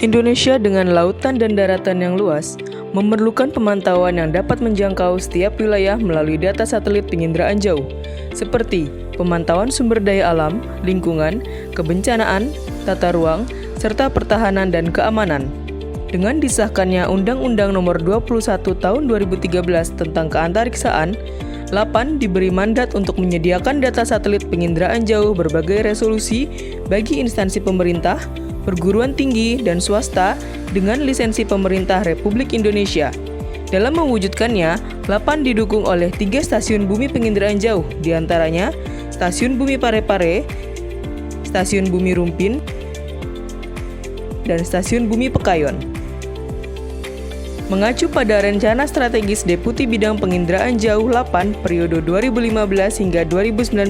Indonesia dengan lautan dan daratan yang luas memerlukan pemantauan yang dapat menjangkau setiap wilayah melalui data satelit penginderaan jauh, seperti pemantauan sumber daya alam, lingkungan, kebencanaan, tata ruang, serta pertahanan dan keamanan. Dengan disahkannya Undang-Undang Nomor 21 Tahun 2013 tentang keantariksaan, LAPAN diberi mandat untuk menyediakan data satelit penginderaan jauh berbagai resolusi bagi instansi pemerintah, perguruan tinggi, dan swasta dengan lisensi pemerintah Republik Indonesia. Dalam mewujudkannya, LAPAN didukung oleh 3 stasiun bumi penginderaan jauh, diantaranya Stasiun Bumi Parepare, Stasiun Bumi Rumpin, dan Stasiun Bumi Pekayon. Mengacu pada Rencana Strategis Deputi Bidang Penginderaan Jauh LAPAN periode 2015 hingga 2019,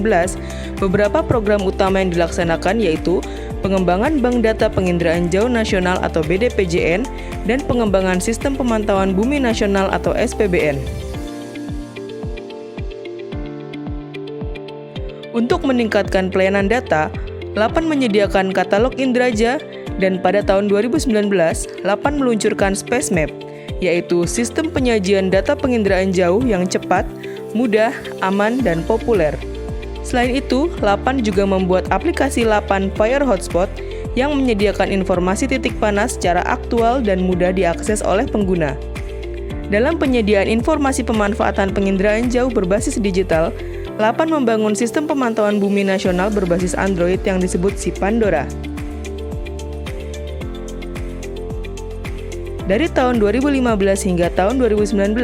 beberapa program utama yang dilaksanakan yaitu pengembangan Bank Data Penginderaan Jauh Nasional atau BDPJN dan pengembangan Sistem Pemantauan Bumi Nasional atau SPBN. Untuk meningkatkan pelayanan data, LAPAN menyediakan katalog Indraja dan pada tahun 2019, LAPAN meluncurkan SpaceMap, yaitu sistem penyajian data penginderaan jauh yang cepat, mudah, aman, dan populer. Selain itu, LAPAN juga membuat aplikasi LAPAN Fire Hotspot yang menyediakan informasi titik panas secara aktual dan mudah diakses oleh pengguna. Dalam penyediaan informasi pemanfaatan penginderaan jauh berbasis digital, LAPAN membangun sistem pemantauan bumi nasional berbasis Android yang disebut si Pandora. Dari tahun 2015 hingga tahun 2019,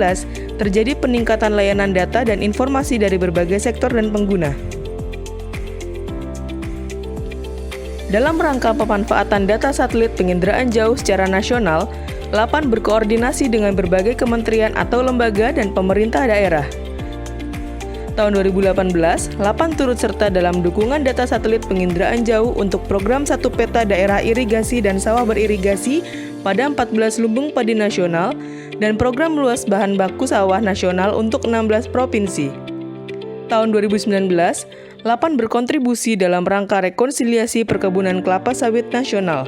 terjadi peningkatan layanan data dan informasi dari berbagai sektor dan pengguna. Dalam rangka pemanfaatan data satelit penginderaan jauh secara nasional, LAPAN berkoordinasi dengan berbagai kementerian atau lembaga dan pemerintah daerah. Tahun 2018, LAPAN turut serta dalam dukungan data satelit penginderaan jauh untuk program 1 peta daerah irigasi dan sawah beririgasi pada 14 lumbung padi nasional dan program luas bahan baku sawah nasional untuk 16 provinsi. Tahun 2019, LAPAN berkontribusi dalam rangka rekonsiliasi perkebunan kelapa sawit nasional.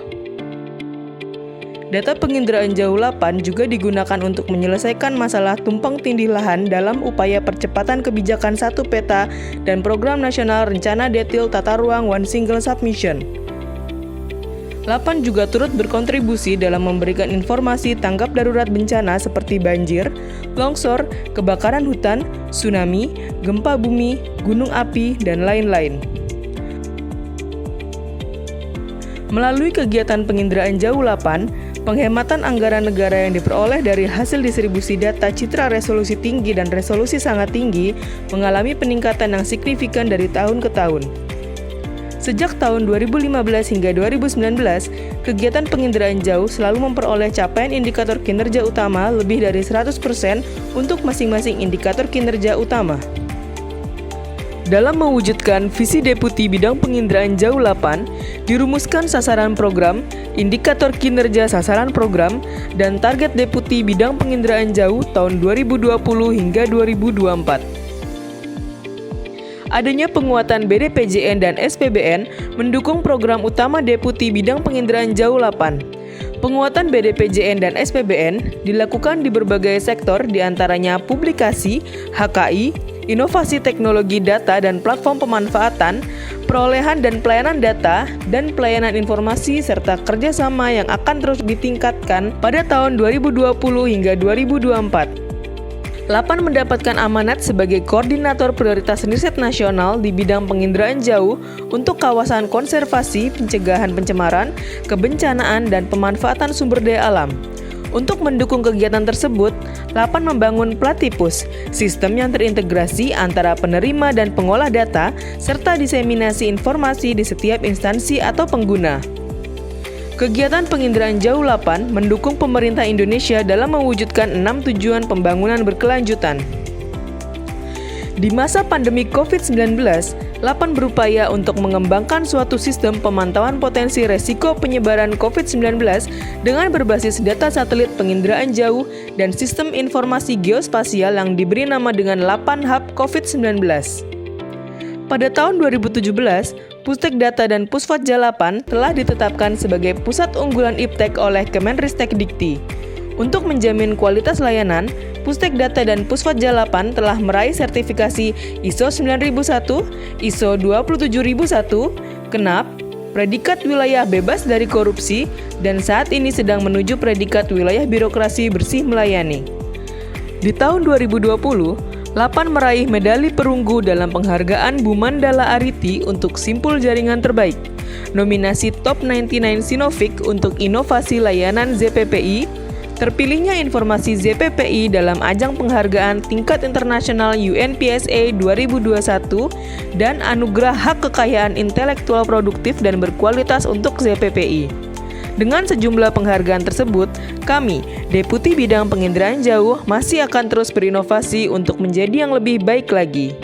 Data penginderaan jauh LAPAN juga digunakan untuk menyelesaikan masalah tumpang tindih lahan dalam upaya percepatan kebijakan 1 peta dan program nasional rencana detail tata ruang One Single Submission. LAPAN juga turut berkontribusi dalam memberikan informasi tanggap darurat bencana seperti banjir, longsor, kebakaran hutan, tsunami, gempa bumi, gunung api, dan lain-lain. Melalui kegiatan penginderaan jauh LAPAN, penghematan anggaran negara yang diperoleh dari hasil distribusi data citra resolusi tinggi dan resolusi sangat tinggi mengalami peningkatan yang signifikan dari tahun ke tahun. Sejak tahun 2015 hingga 2019, kegiatan penginderaan jauh selalu memperoleh capaian indikator kinerja utama lebih dari 100% untuk masing-masing indikator kinerja utama. Dalam mewujudkan visi Deputi Bidang Penginderaan Jauh LAPAN, dirumuskan sasaran program, indikator kinerja sasaran program, dan target Deputi Bidang Penginderaan Jauh tahun 2020 hingga 2024. Adanya penguatan BDPJN dan SPBN mendukung program utama Deputi Bidang Penginderaan Jauh LAPAN. Penguatan BDPJN dan SPBN dilakukan di berbagai sektor diantaranya publikasi, HKI, inovasi teknologi data dan platform pemanfaatan, perolehan dan pelayanan data, dan pelayanan informasi serta kerjasama yang akan terus ditingkatkan pada tahun 2020 hingga 2024. LAPAN mendapatkan amanat sebagai Koordinator Prioritas Riset Nasional di bidang penginderaan jauh untuk kawasan konservasi, pencegahan pencemaran, kebencanaan, dan pemanfaatan sumber daya alam. Untuk mendukung kegiatan tersebut, LAPAN membangun Platipus, sistem yang terintegrasi antara penerima dan pengolah data, serta diseminasi informasi di setiap instansi atau pengguna. Kegiatan penginderaan jauh LAPAN mendukung pemerintah Indonesia dalam mewujudkan 6 tujuan pembangunan berkelanjutan. Di masa pandemi COVID-19, LAPAN berupaya untuk mengembangkan suatu sistem pemantauan potensi resiko penyebaran COVID-19 dengan berbasis data satelit penginderaan jauh dan sistem informasi geospasial yang diberi nama dengan LAPAN Hub COVID-19. Pada tahun 2017, Pustek Data dan Pusfat Jalapan telah ditetapkan sebagai pusat unggulan Iptek oleh Kemenristek Dikti. Untuk menjamin kualitas layanan, Pustek Data dan Pusfat Jalapan telah meraih sertifikasi ISO 9001, ISO 27001, KENAP, predikat wilayah bebas dari korupsi, dan saat ini sedang menuju predikat wilayah birokrasi bersih melayani. Di tahun 2020, Lapan meraih medali perunggu dalam penghargaan Bumandala Ariti untuk simpul jaringan terbaik, nominasi Top 99 Sinovic untuk inovasi layanan ZPPI, terpilihnya informasi ZPPI dalam ajang penghargaan tingkat internasional UNPSA 2021, dan anugerah hak kekayaan intelektual produktif dan berkualitas untuk ZPPI. Dengan sejumlah penghargaan tersebut, kami, Deputi Bidang Penginderaan Jauh, masih akan terus berinovasi untuk menjadi yang lebih baik lagi.